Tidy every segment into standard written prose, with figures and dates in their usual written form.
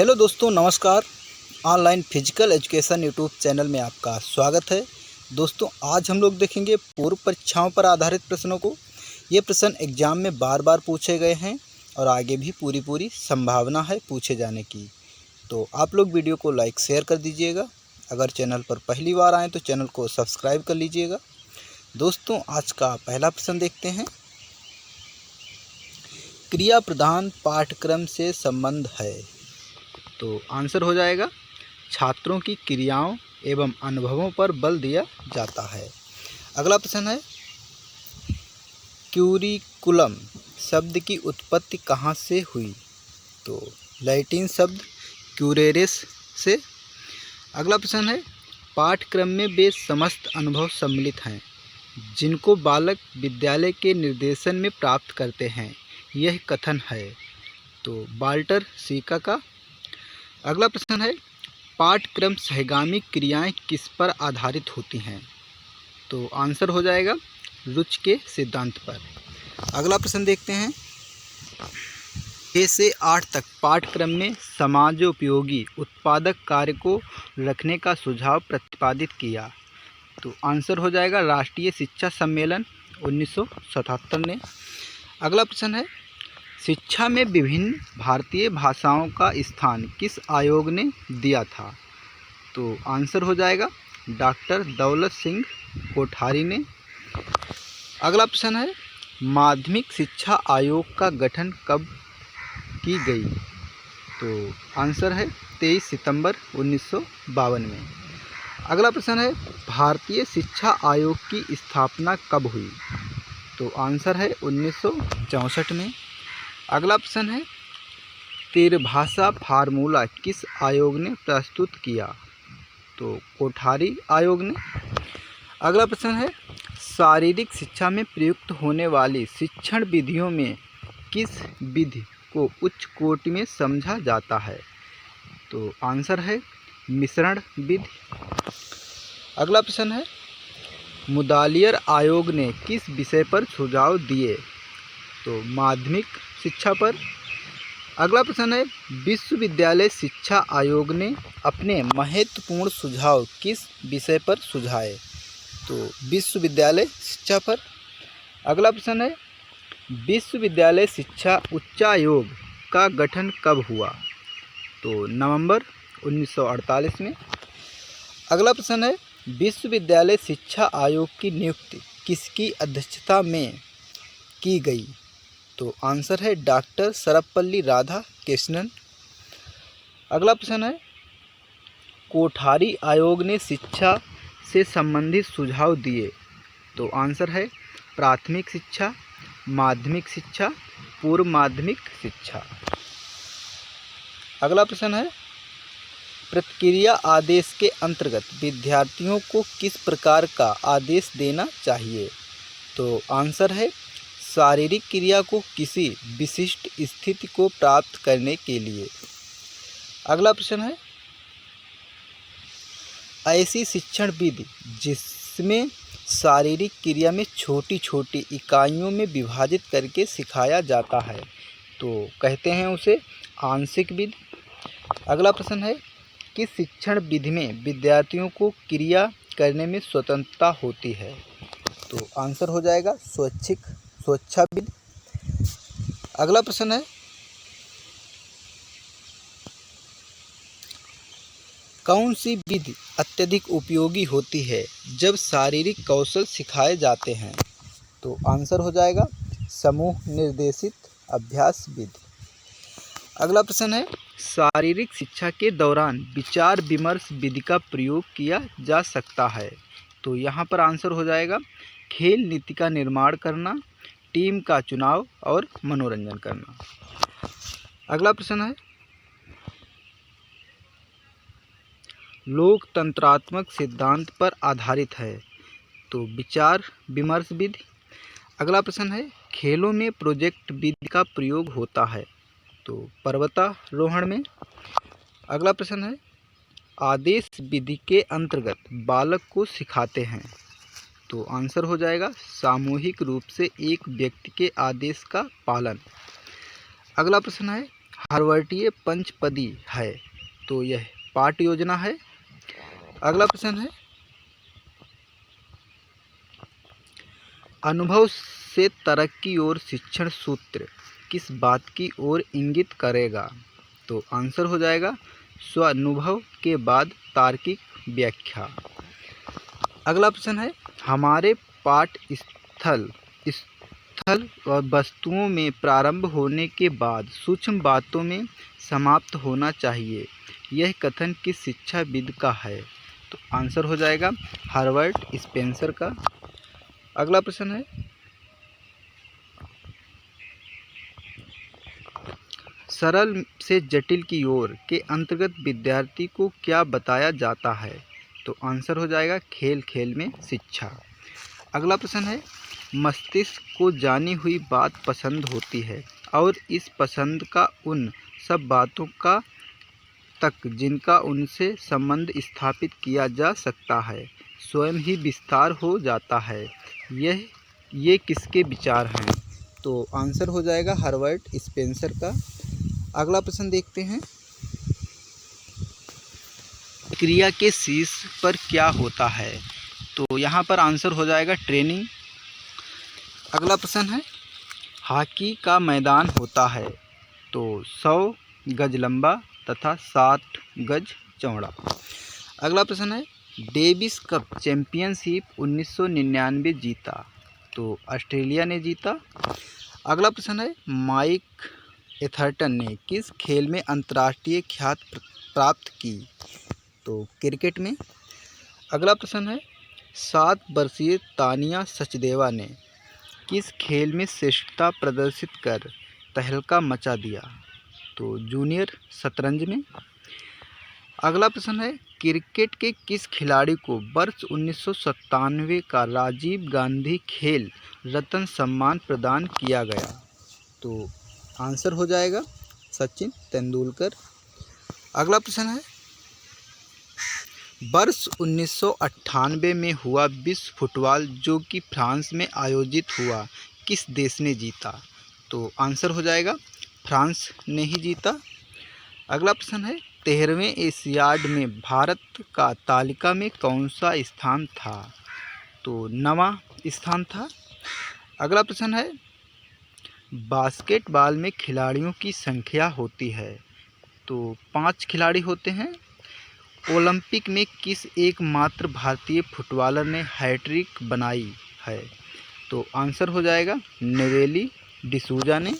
Hello दोस्तों, नमस्कार। Online physical education YouTube channel में आपका स्वागत है। दोस्तों, आज हम लोग देखेंगे पूर्व परीक्षाओं पर आधारित प्रश्नों को। ये प्रश्न एग्जाम में बार बार पूछे गए हैं और आगे भी पूरी संभावना है पूछे जाने की। तो आप लोग वीडियो को लाइक शेयर कर दीजिएगा। अगर चैनल पर पहली बार आएँ तो चैनल को सब्सक्राइब कर लीजिएगा। दोस्तों, आज का पहला प्रश्न देखते हैं। क्रिया प्रधान पाठ्यक्रम से संबंध है। तो आंसर हो जाएगा छात्रों की क्रियाओं एवं अनुभवों पर बल दिया जाता है। अगला प्रश्न है, क्यूरिकुलम शब्द की उत्पत्ति कहाँ से हुई? तो लैटिन शब्द क्यूरेरेस से। अगला प्रश्न है, पाठ्यक्रम में वे समस्त अनुभव सम्मिलित हैं जिनको बालक विद्यालय के निर्देशन में प्राप्त करते हैं, यह कथन है। तो वाल्टर सीका का। अगला प्रश्न है, पाठ्यक्रम सहगामी क्रियाएं किस पर आधारित होती हैं? तो आंसर हो जाएगा रुचि के सिद्धांत पर। अगला प्रश्न देखते हैं। 6 से 8 तक पाठ्यक्रम में समाजोपयोगी उत्पादक कार्य को रखने का सुझाव प्रतिपादित किया। तो आंसर हो जाएगा राष्ट्रीय शिक्षा सम्मेलन 1977 ने। अगला प्रश्न है, शिक्षा में विभिन्न भारतीय भाषाओं का स्थान किस आयोग ने दिया था? तो आंसर हो जाएगा डॉक्टर दौलत सिंह कोठारी ने। अगला प्रश्न है, माध्यमिक शिक्षा आयोग का गठन कब की गई? तो आंसर है 23 सितंबर 1952 में। अगला प्रश्न है, भारतीय शिक्षा आयोग की स्थापना कब हुई? तो आंसर है 1964 में। अगला प्रश्न है, त्रिभाषा फार्मूला किस आयोग ने प्रस्तुत किया? तो कोठारी आयोग ने। अगला प्रश्न है, शारीरिक शिक्षा में प्रयुक्त होने वाली शिक्षण विधियों में किस विधि को उच्च कोटि में समझा जाता है? तो आंसर है मिश्रण विधि। अगला प्रश्न है, मुदालियर आयोग ने किस विषय पर सुझाव दिए? तो माध्यमिक शिक्षा पर। अगला प्रश्न है, विश्वविद्यालय शिक्षा आयोग ने अपने महत्वपूर्ण सुझाव किस विषय पर सुझाए? तो विश्वविद्यालय शिक्षा पर। अगला प्रश्न है, विश्वविद्यालय शिक्षा उच्चायोग का गठन कब हुआ? तो नवंबर 1948 में। अगला प्रश्न है, विश्वविद्यालय शिक्षा आयोग की नियुक्ति किसकी अध्यक्षता में की गई? तो आंसर है डॉक्टर सर्वपल्ली राधाकृष्णन। अगला प्रश्न है, कोठारी आयोग ने शिक्षा से संबंधित सुझाव दिए। तो आंसर है प्राथमिक शिक्षा, माध्यमिक शिक्षा, पूर्व माध्यमिक शिक्षा। अगला प्रश्न है, प्रतिक्रिया आदेश के अंतर्गत विद्यार्थियों को किस प्रकार का आदेश देना चाहिए? तो आंसर है शारीरिक क्रिया को किसी विशिष्ट स्थिति को प्राप्त करने के लिए। अगला प्रश्न है, ऐसी शिक्षण विधि जिसमें शारीरिक क्रिया में छोटी छोटी इकाइयों में विभाजित करके सिखाया जाता है, तो कहते हैं उसे आंशिक विधि। अगला प्रश्न है, किस शिक्षण विधि में विद्यार्थियों को क्रिया करने में स्वतंत्रता होती है? तो आंसर हो जाएगा स्वेच्छाविधि। अगला प्रश्न है, कौन सी विधि अत्यधिक उपयोगी होती है जब शारीरिक कौशल सिखाए जाते हैं? तो आंसर हो जाएगा समूह निर्देशित अभ्यास विधि। अगला प्रश्न है, शारीरिक शिक्षा के दौरान विचार विमर्श विधि का प्रयोग किया जा सकता है। तो यहाँ पर आंसर हो जाएगा खेल नीति का निर्माण करना, टीम का चुनाव और मनोरंजन करना। अगला प्रश्न है, लोकतंत्रात्मक सिद्धांत पर आधारित है। तो विचार विमर्श विधि। अगला प्रश्न है, खेलों में प्रोजेक्ट विधि का प्रयोग होता है। तो पर्वतारोहण में। अगला प्रश्न है, आदेश विधि के अंतर्गत बालक को सिखाते हैं। तो आंसर हो जाएगा सामूहिक रूप से एक व्यक्ति के आदेश का पालन। अगला प्रश्न है, हार्वर्टीय पंचपदी है? तो यह पाठ योजना है। अगला प्रश्न है, अनुभव से तरक्की और शिक्षण सूत्र किस बात की ओर इंगित करेगा? तो आंसर हो जाएगा स्वानुभव के बाद तार्किक व्याख्या। अगला प्रश्न है, हमारे पाठ स्थल और वस्तुओं में प्रारंभ होने के बाद सूक्ष्म बातों में समाप्त होना चाहिए, यह कथन किस शिक्षाविद का है? तो आंसर हो जाएगा हर्बर्ट स्पेंसर का। अगला प्रश्न है, सरल से जटिल की ओर के अंतर्गत विद्यार्थी को क्या बताया जाता है? तो आंसर हो जाएगा खेल खेल में शिक्षा। अगला प्रश्न है, मस्तिष्क को जानी हुई बात पसंद होती है और इस पसंद का उन सब बातों का तक जिनका उनसे संबंध स्थापित किया जा सकता है स्वयं ही विस्तार हो जाता है, ये किसके विचार हैं? तो आंसर हो जाएगा हर्बर्ट स्पेंसर का। अगला प्रश्न देखते हैं, क्रिया के शीर्ष पर क्या होता है? तो यहाँ पर आंसर हो जाएगा ट्रेनिंग। अगला प्रश्न है, हॉकी का मैदान होता है तो 100 गज लंबा तथा 60 गज चौड़ा। अगला प्रश्न है, डेविस कप चैंपियनशिप 1999 जीता तो ऑस्ट्रेलिया ने जीता। अगला प्रश्न है, माइक एथरटन ने किस खेल में अंतर्राष्ट्रीय ख्याति प्राप्त की? तो क्रिकेट में। अगला प्रश्न है, 7 वर्षीय तानिया सचदेवा ने किस खेल में श्रेष्ठता प्रदर्शित कर तहलका मचा दिया? तो जूनियर शतरंज में। अगला प्रश्न है, क्रिकेट के किस खिलाड़ी को वर्ष 1997 का राजीव गांधी खेल रत्न सम्मान प्रदान किया गया? तो आंसर हो जाएगा सचिन तेंदुलकर। अगला प्रश्न है, वर्ष 1998 में हुआ विश्व फुटबॉल जो कि फ्रांस में आयोजित हुआ किस देश ने जीता? तो आंसर हो जाएगा फ्रांस ने ही जीता। अगला प्रश्न है, 13वें एशियाड में भारत का तालिका में कौन सा स्थान था? तो 9वां स्थान था। अगला प्रश्न है, बास्केटबॉल में खिलाड़ियों की संख्या होती है तो 5 खिलाड़ी होते हैं। ओलंपिक में किस एकमात्र भारतीय फुटबॉलर ने हैट्रिक बनाई है? तो आंसर हो जाएगा नेवेली डिसूजा ने।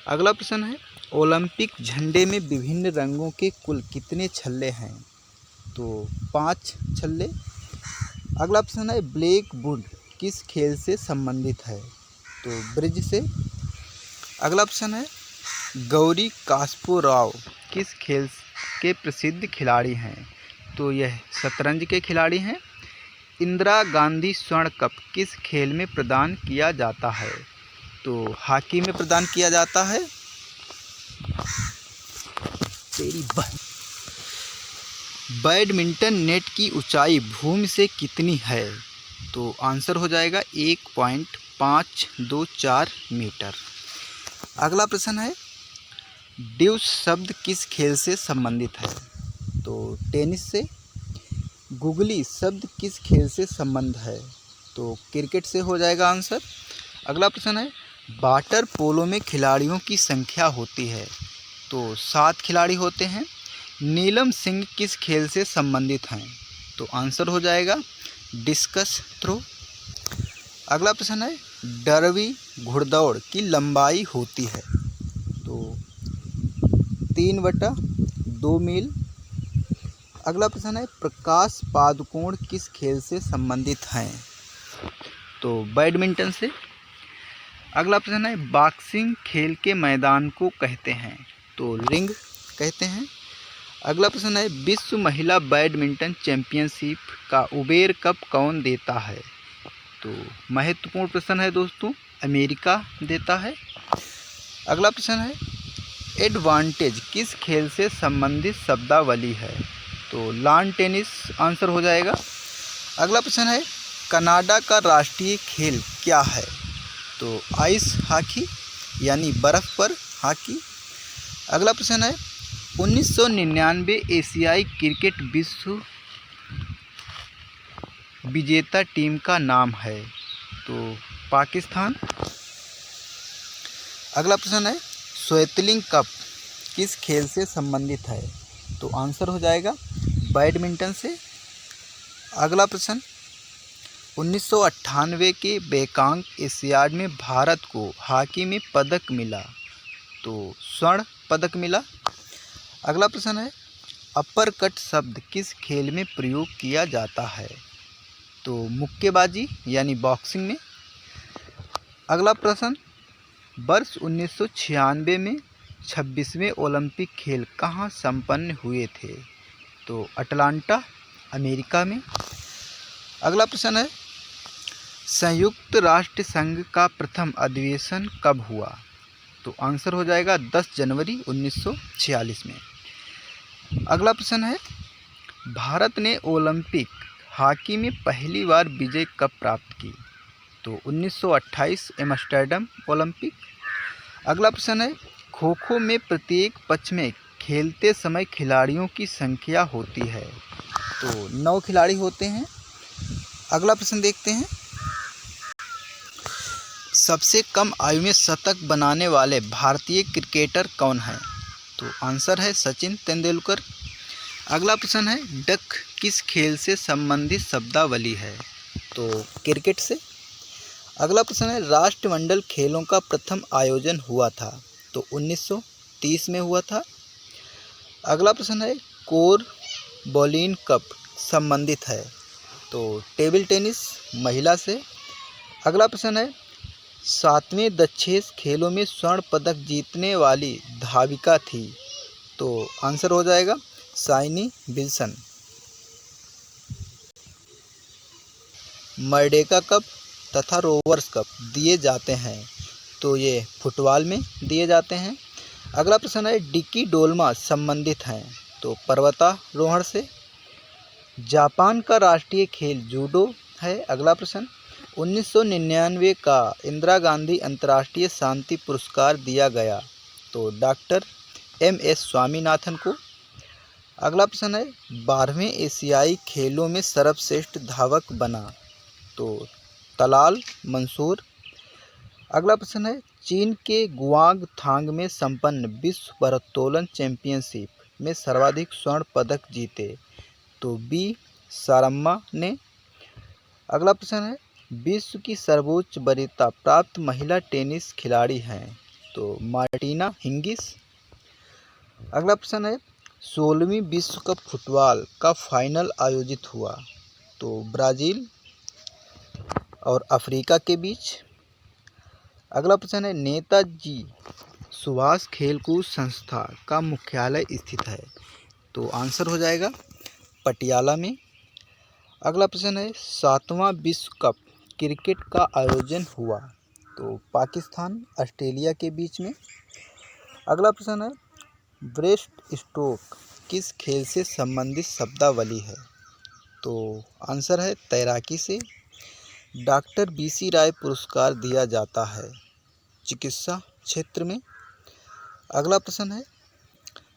अगला प्रश्न है, ओलंपिक झंडे में विभिन्न रंगों के कुल कितने छल्ले हैं? तो 5 छल्ले। अगला प्रश्न है, ब्लैक वुड किस खेल से संबंधित है? तो ब्रिज से। अगला प्रश्न है, गौरी कास्पारोव किस खेल के प्रसिद्ध खिलाड़ी हैं? तो यह शतरंज के खिलाड़ी हैं। इंदिरा गांधी स्वर्ण कप किस खेल में प्रदान किया जाता है? तो हॉकी में प्रदान किया जाता है। बैडमिंटन नेट की ऊंचाई भूमि से कितनी है? तो आंसर हो जाएगा 1.524 मीटर। अगला प्रश्न है, ड्यूस शब्द किस खेल से संबंधित है? तो टेनिस से। गुगली शब्द किस खेल से संबंध है? तो क्रिकेट से हो जाएगा आंसर। अगला प्रश्न है, वाटर पोलो में खिलाड़ियों की संख्या होती है तो 7 खिलाड़ी होते हैं। नीलम सिंह किस खेल से संबंधित हैं? तो आंसर हो जाएगा डिस्कस थ्रो। अगला प्रश्न है, डरबी घुड़दौड़ की लंबाई होती है तो 3/2 मील। अगला प्रश्न है, प्रकाश पादुकोण किस खेल से संबंधित हैं? तो बैडमिंटन से। अगला प्रश्न है, बॉक्सिंग खेल के मैदान को कहते हैं? तो रिंग कहते हैं। अगला प्रश्न है, विश्व महिला बैडमिंटन चैंपियनशिप का उबेर कप कौन देता है? तो महत्वपूर्ण प्रश्न है दोस्तों, अमेरिका देता है। अगला प्रश्न है, एडवांटेज किस खेल से संबंधित शब्दावली है? तो लॉन टेनिस आंसर हो जाएगा। अगला प्रश्न है, कनाडा का राष्ट्रीय खेल क्या है? तो आइस हॉकी यानी बर्फ़ पर हॉकी। अगला प्रश्न है 1999 एशियाई क्रिकेट विश्व विजेता टीम का नाम है। तो पाकिस्तान। अगला प्रश्न है स्वेतलिंग कप किस खेल से संबंधित है। तो आंसर हो जाएगा बैडमिंटन से। अगला प्रश्न 1998 के बेकांग एशियाड में भारत को हॉकी में पदक मिला। तो स्वर्ण पदक मिला। अगला प्रश्न है अपर कट शब्द किस खेल में प्रयोग किया जाता है। तो मुक्केबाजी यानी बॉक्सिंग में। अगला प्रश्न वर्ष 1996 में 26वें ओलंपिक खेल कहाँ संपन्न हुए थे। तो अटलांटा अमेरिका में। अगला प्रश्न है संयुक्त राष्ट्र संघ का प्रथम अधिवेशन कब हुआ। तो आंसर हो जाएगा 10 जनवरी 1946 में। अगला प्रश्न है भारत ने ओलंपिक हॉकी में पहली बार विजय कब प्राप्त की। तो 1928 एम्स्टर्डम ओलंपिक। अगला प्रश्न है खो खो में प्रत्येक पक्ष में खेलते समय खिलाड़ियों की संख्या होती है। तो 9 खिलाड़ी होते हैं। अगला प्रश्न देखते हैं सबसे कम आयु में शतक बनाने वाले भारतीय क्रिकेटर कौन हैं। तो आंसर है सचिन तेंदुलकर। अगला प्रश्न है डक किस खेल से संबंधित शब्दावली है। तो क्रिकेट से। अगला प्रश्न है राष्ट्रमंडल खेलों का प्रथम आयोजन हुआ था। तो 1930 में हुआ था। अगला प्रश्न है कोर बॉलिन कप संबंधित है। तो टेबल टेनिस महिला से। अगला प्रश्न है 7वें दक्षेस खेलों में स्वर्ण पदक जीतने वाली धाविका थी। तो आंसर हो जाएगा साइनी विल्सन। मर्डेका कप तथा रोवर्स कप दिए जाते हैं। तो ये फुटबॉल में दिए जाते हैं। अगला प्रश्न है डिक्की डोल्मा संबंधित हैं। तो पर्वतारोहण से। जापान का राष्ट्रीय खेल जूडो है। अगला प्रश्न 1999 का इंदिरा गांधी अंतर्राष्ट्रीय शांति पुरस्कार दिया गया। तो डॉक्टर MS स्वामीनाथन को। अगला प्रश्न है 12वें एशियाई खेलों में सर्वश्रेष्ठ धावक बना। तो तलाल मंसूर। अगला प्रश्न है चीन के गुआंग थांग में संपन्न विश्व भारोत्तोलन चैंपियनशिप में सर्वाधिक स्वर्ण पदक जीते। तो बी सारम्मा ने। अगला प्रश्न है विश्व की सर्वोच्च वरीयता प्राप्त महिला टेनिस खिलाड़ी हैं। तो मार्टिना हिंगिस। अगला प्रश्न है 16वीं विश्व कप फुटबॉल का फाइनल आयोजित हुआ। तो ब्राज़ील और अफ्रीका के बीच। अगला प्रश्न है नेताजी सुभाष खेलकूद संस्था का मुख्यालय स्थित है। तो आंसर हो जाएगा पटियाला में। अगला प्रश्न है 7वां विश्व कप क्रिकेट का आयोजन हुआ। तो पाकिस्तान ऑस्ट्रेलिया के बीच में। अगला प्रश्न है ब्रेस्ट स्ट्रोक किस खेल से संबंधित शब्दावली है। तो आंसर है तैराकी से। डॉक्टर BC राय पुरस्कार दिया जाता है चिकित्सा क्षेत्र में। अगला प्रश्न है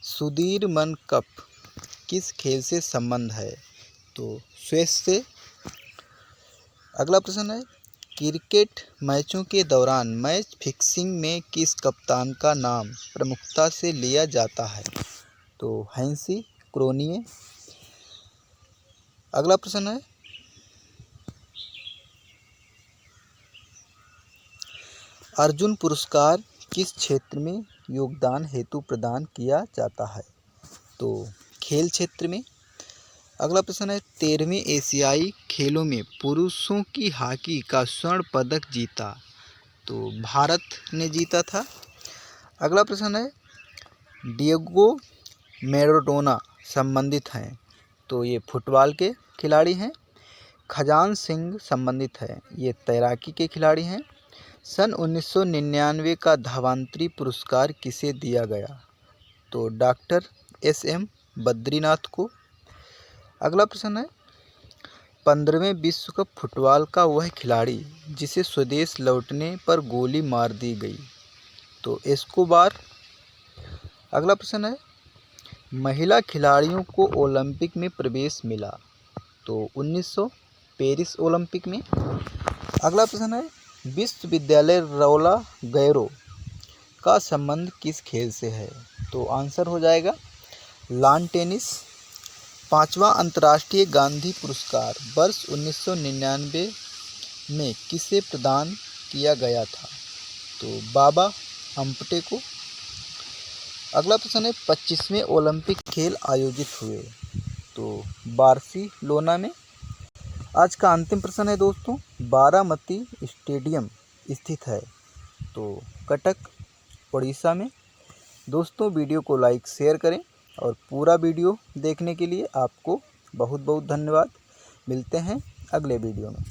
सुदीरमन कप किस खेल से संबंध है। तो स्क्वैश से। अगला प्रश्न है क्रिकेट मैचों के दौरान मैच फिक्सिंग में किस कप्तान का नाम प्रमुखता से लिया जाता है। तो हैंसी क्रोनिए। अगला प्रश्न है अर्जुन पुरस्कार किस क्षेत्र में योगदान हेतु प्रदान किया जाता है। तो खेल क्षेत्र में। अगला प्रश्न है 13वें एशियाई खेलों में पुरुषों की हॉकी का स्वर्ण पदक जीता। तो भारत ने जीता था। अगला प्रश्न है डिएगो मैराडोना संबंधित हैं। तो ये फुटबॉल के खिलाड़ी हैं। खजान सिंह संबंधित है, ये तैराकी के खिलाड़ी हैं। सन 1999 का धावंतरी पुरस्कार किसे दिया गया। तो डॉक्टर SM बद्रीनाथ को। अगला प्रश्न है 15वें विश्व कप फुटबॉल का वह खिलाड़ी जिसे स्वदेश लौटने पर गोली मार दी गई। तो एस्कोबार। अगला प्रश्न है, महिला खिलाड़ियों को ओलंपिक में प्रवेश मिला तो 1900 पेरिस ओलंपिक में। अगला प्रश्न है, विश्वविद्यालय रौला गैरो का संबंध किस खेल से है? तो आंसर हो जाएगा लॉन टेनिस। 5वां अंतर्राष्ट्रीय गांधी पुरस्कार वर्ष 1999 में किसे प्रदान किया गया था? तो बाबा अम्पटे को। अगला प्रश्न है, 25वें ओलंपिक खेल आयोजित हुए तो बार्सिलोना में। आज का अंतिम प्रश्न है दोस्तों, बारामती स्टेडियम स्थित है तो कटक उड़ीसा में। दोस्तों वीडियो को लाइक शेयर करें और पूरा वीडियो देखने के लिए आपको बहुत बहुत धन्यवाद। मिलते हैं अगले वीडियो में।